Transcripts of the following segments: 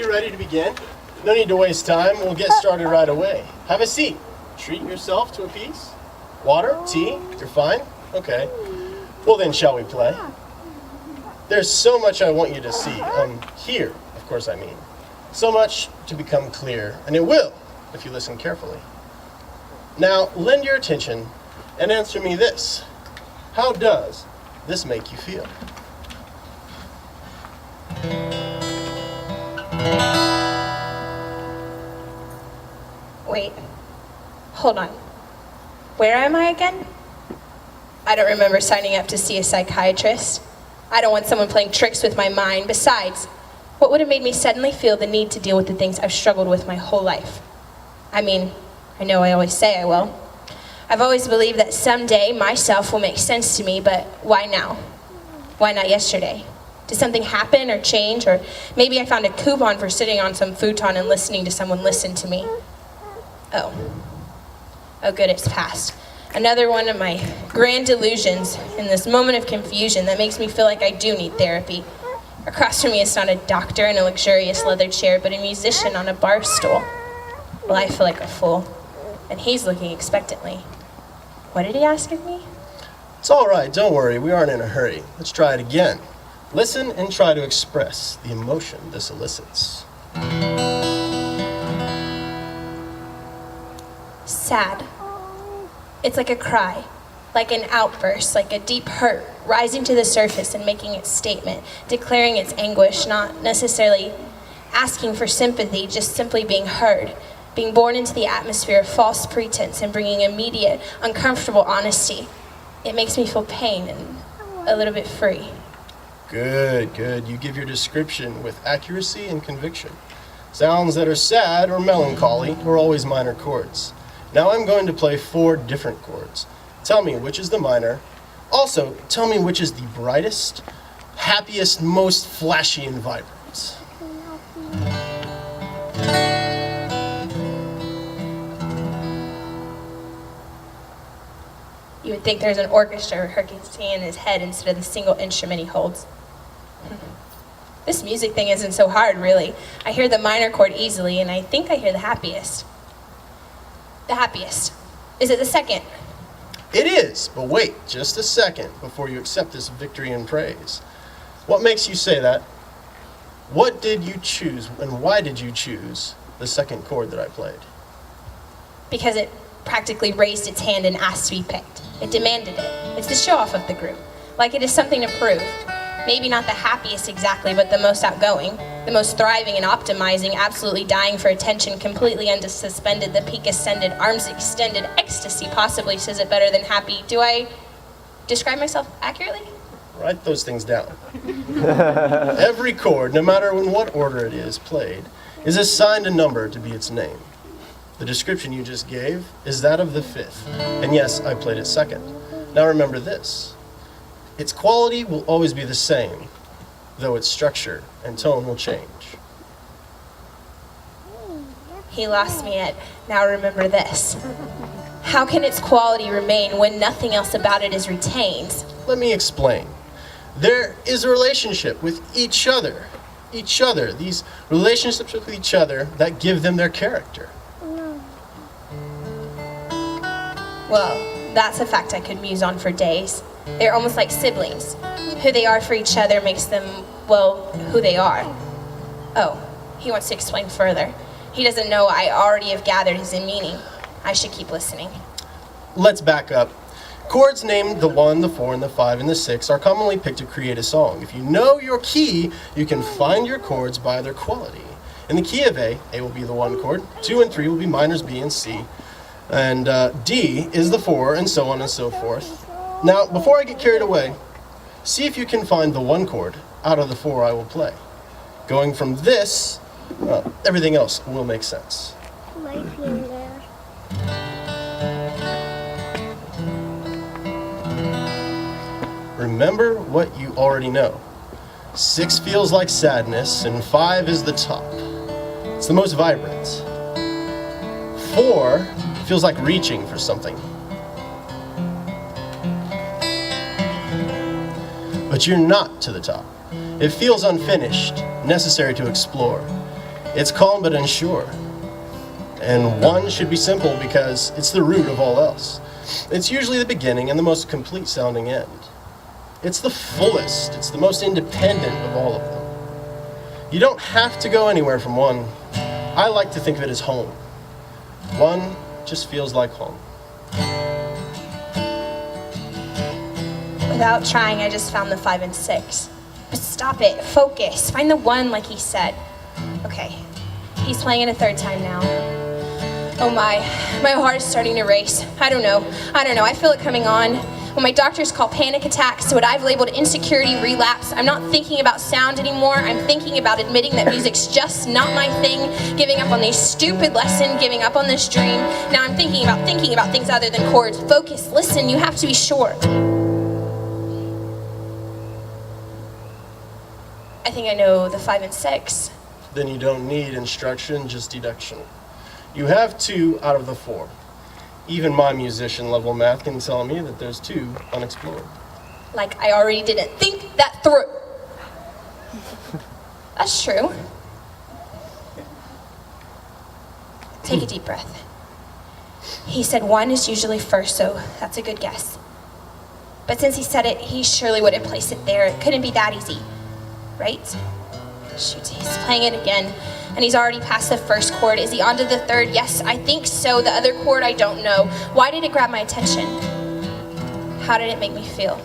You ready to begin? No need to waste time. We'll get started right away. Have a seat. Treat yourself to a piece. Water? Tea? You're fine? Okay. Well then, shall we play? There's so much I want you to see. Hear, of course I mean. So much to become clear, and it will, if you listen carefully. Now, lend your attention and answer me this. How does this make you feel? Wait, hold on. Where am I again? I don't remember signing up to see a psychiatrist. I don't want someone playing tricks with my mind. Besides, what would have made me suddenly feel the need to deal with the things I've struggled with my whole life? I mean, I know I always say I will. I've always believed that someday myself will make sense to me, but why now? Why not yesterday? Did something happen or change? Or maybe I found a coupon for sitting on some futon and listening to someone listen to me. Oh good, it's past. Another one of my grand delusions in this moment of confusion that makes me feel like I do need therapy. Across from me is not a doctor in a luxurious leather chair, but a musician on a bar stool. Well, I feel like a fool, and he's looking expectantly. What did he ask of me? It's all right, don't worry, we aren't in a hurry. Let's try it again. Listen and try to express the emotion this elicits. Sad. It's like a cry, like an outburst, like a deep hurt rising to the surface and making its statement, declaring its anguish, not necessarily asking for sympathy, just simply being heard, being born into the atmosphere of false pretense and bringing immediate, uncomfortable honesty. It makes me feel pain and a little bit free. Good, good. You give your description with accuracy and conviction. Sounds that are sad or melancholy are always minor chords. Now I'm going to play 4 different chords. Tell me which is the minor. Also, tell me which is the brightest, happiest, most flashy and vibrant. You would think there's an orchestra rehearsing in his head instead of the single instrument he holds. This music thing isn't so hard, really. I hear the minor chord easily, and I think I hear the happiest. The happiest. Is it the second? It is, but wait just a second before you accept this victory and praise. What makes you say that? What did you choose, and why did you choose the second chord that I played? Because it practically raised its hand and asked to be picked. It demanded it. It's the show-off of the group. Like it is something to prove. Maybe not the happiest exactly, but the most outgoing, the most thriving and optimizing, absolutely dying for attention, completely unsuspended, the peak ascended, arms extended, ecstasy possibly says it better than happy. Do I describe myself accurately? Write those things down. Every chord, no matter in what order it is played, is assigned a number to be its name. The description you just gave is that of the 5th, and yes, I played it second. Now remember this. Its quality will always be the same, though its structure and tone will change. He lost me at, now remember this. How can its quality remain when nothing else about it is retained? Let me explain. There is a relationship with each other. These relationships with each other that give them their character. Well, that's a fact I could muse on for days. They're almost like siblings. Who they are for each other makes them, well, who they are. Oh, he wants to explain further. He doesn't know I already have gathered his meaning. I should keep listening. Let's back up. Chords named the 1, the 4, and the 5, and the 6 are commonly picked to create a song. If you know your key, you can find your chords by their quality. In the key of A will be the 1 chord, 2 and 3 will be minors B and C, and D is the 4, and so on and so forth. Now, before I get carried away, see if you can find the 1 chord out of the 4 I will play. Going from this, well, everything else will make sense. My finger. Remember what you already know. 6 feels like sadness, and 5 is the top. It's the most vibrant. 4 feels like reaching for something. But you're not to the top. It feels unfinished, necessary to explore. It's calm but unsure. And 1 should be simple because it's the root of all else. It's usually the beginning and the most complete sounding end. It's the fullest, it's the most independent of all of them. You don't have to go anywhere from 1. I like to think of it as home. 1 just feels like home. Without trying, I just found the 5 and 6. But stop it, focus, find the 1 like he said. Okay, he's playing it a 3rd time now. Oh my heart is starting to race. I don't know, I feel it coming on. When my doctors call panic attacks to what I've labeled insecurity relapse, I'm not thinking about sound anymore. I'm thinking about admitting that music's just not my thing, giving up on these stupid lessons, giving up on this dream. Now I'm thinking about things other than chords. Focus, listen, you have to be sure. I think I know the 5 and 6. Then you don't need instruction, just deduction. You have 2 out of the 4. Even my musician level math can tell me that there's 2 unexplored. Like I already didn't think that through. That's true. Take a deep breath. He said 1 is usually first, so that's a good guess. But since he said it, he surely would have placed it there. It couldn't be that easy, right? Shoot, he's playing it again. And he's already past the 1st chord. Is he on to the 3rd? Yes, I think so. The other chord, I don't know. Why did it grab my attention? How did it make me feel?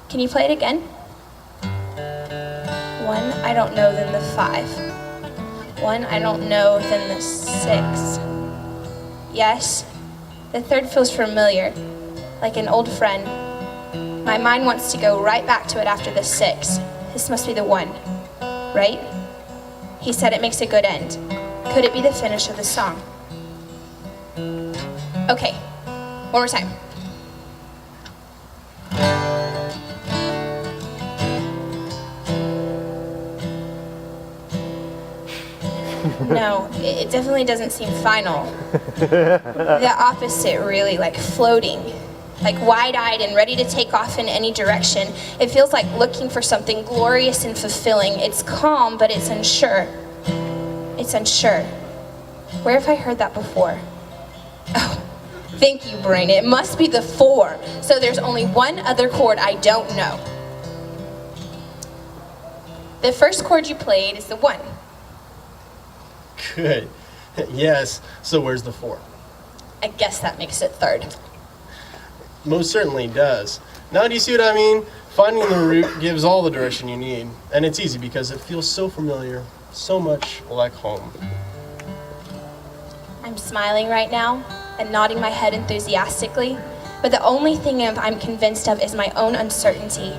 Can you play it again? 1, I don't know, then the 5. 1, I don't know, then the 6. Yes, the 3rd feels familiar, like an old friend. My mind wants to go right back to it after the 6. This must be the 1, right? He said it makes a good end. Could it be the finish of the song? Okay, one more time. No, it definitely doesn't seem final. The opposite, really, like floating. Like wide-eyed and ready to take off in any direction. It feels like looking for something glorious and fulfilling. It's calm, but it's unsure. It's unsure. Where have I heard that before? Oh, thank you, brain. It must be the 4. So there's only 1 other chord I don't know. The 1st chord you played is the 1. Good. Yes, so where's the 4? I guess that makes it 3rd. Most certainly does. Now do you see what I mean? Finding the root gives all the direction you need. And it's easy because it feels so familiar, so much like home. I'm smiling right now and nodding my head enthusiastically, but the only thing I'm convinced of is my own uncertainty.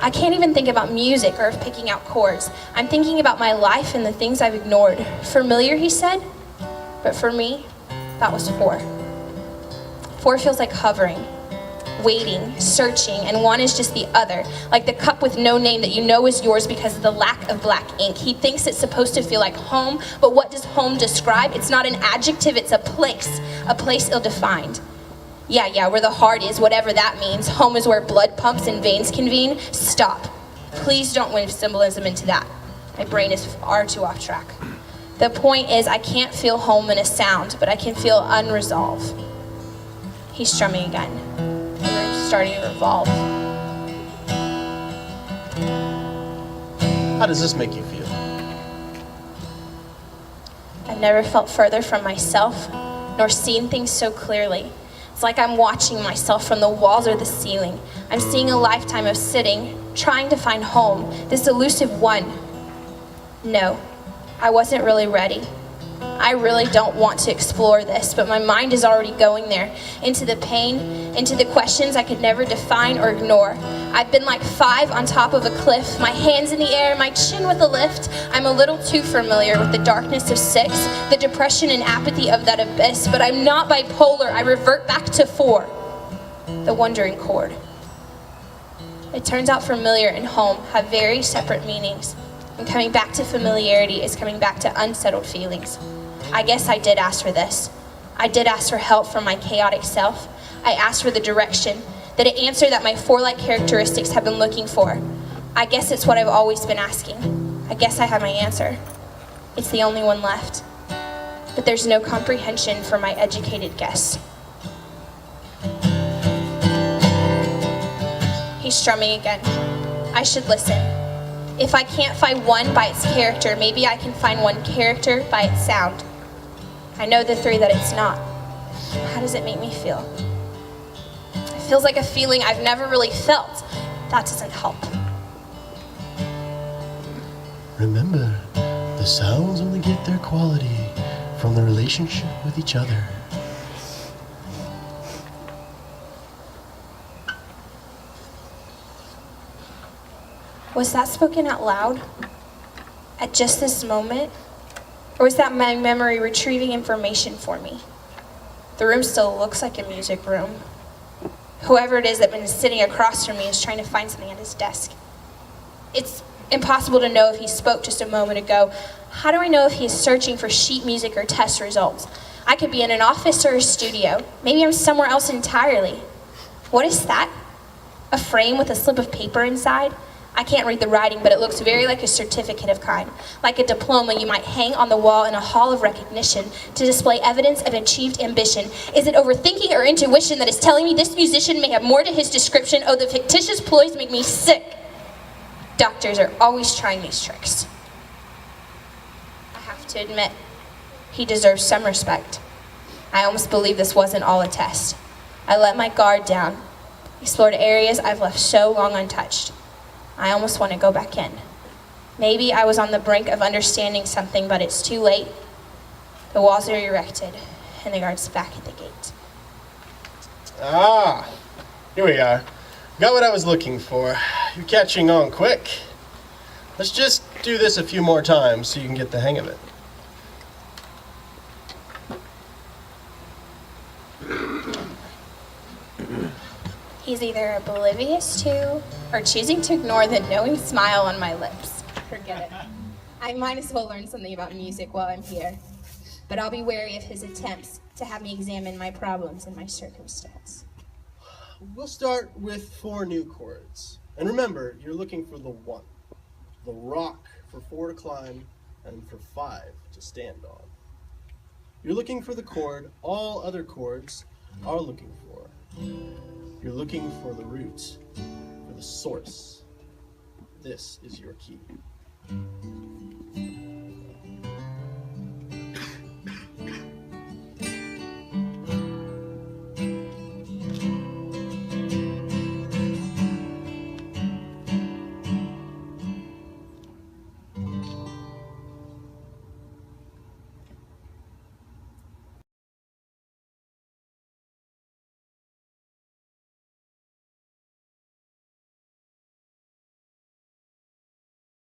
I can't even think about music or picking out chords. I'm thinking about my life and the things I've ignored. Familiar, he said, but for me, that was 4. 4 feels like hovering, waiting, searching, and 1 is just the other, like the cup with no name that you know is yours because of the lack of black ink. He thinks it's supposed to feel like home, but what does home describe? It's not an adjective, it's a place ill-defined. Yeah, where the heart is, whatever that means. Home is where blood pumps and veins convene. Stop. Please don't weave symbolism into that. My brain is far too off track. The point is, I can't feel home in a sound, but I can feel unresolved. He's strumming again. The room's starting to revolve. How does this make you feel? I've never felt further from myself, nor seen things so clearly. It's like I'm watching myself from the walls or the ceiling. I'm seeing a lifetime of sitting, trying to find home, this elusive 1. No, I wasn't really ready. I really don't want to explore this, but my mind is already going there, into the pain, into the questions I could never define or ignore. I've been like 5 on top of a cliff, my hands in the air, my chin with a lift. I'm a little too familiar with the darkness of 6, the depression and apathy of that abyss, but I'm not bipolar. I revert back to 4, the wandering chord. It turns out familiar and home have very separate meanings, and coming back to familiarity is coming back to unsettled feelings. I guess I did ask for this. I did ask for help from my chaotic self. I asked for the direction, that answer that my 4-like characteristics have been looking for. I guess it's what I've always been asking. I guess I have my answer. It's the only one left. But there's no comprehension for my educated guess. He's strumming again. I should listen. If I can't find one by its character, maybe I can find one character by its sound. I know the three that it's not. How does it make me feel? It feels like a feeling I've never really felt. That doesn't help. Remember, the sounds only get their quality from the relationship with each other. Was that spoken out loud? At just this moment? Or was that my memory retrieving information for me? The room still looks like a music room. Whoever it is that's been sitting across from me is trying to find something at his desk. It's impossible to know if he spoke just a moment ago. How do I know if he is searching for sheet music or test results? I could be in an office or a studio. Maybe I'm somewhere else entirely. What is that? A frame with a slip of paper inside? I can't read the writing, but it looks very like a certificate of kind, like a diploma you might hang on the wall in a hall of recognition to display evidence of achieved ambition. Is it overthinking or intuition that is telling me this musician may have more to his description? Oh, the fictitious ploys make me sick. Doctors are always trying these tricks. I have to admit, he deserves some respect. I almost believe this wasn't all a test. I let my guard down, explored areas I've left so long untouched. I almost want to go back in. Maybe I was on the brink of understanding something, but it's too late. The walls are erected, and the guard's back at the gate. Ah, here we are. Got what I was looking for. You're catching on quick. Let's just do this a few more times so you can get the hang of it. He's either oblivious to or choosing to ignore the knowing smile on my lips. Forget it. I might as well learn something about music while I'm here. But I'll be wary of his attempts to have me examine my problems and my circumstance. We'll start with 4 new chords. And remember, you're looking for the 1. The rock for 4 to climb and for 5 to stand on. You're looking for the chord all other chords are looking for. You're looking for the root, for the source. This is your key.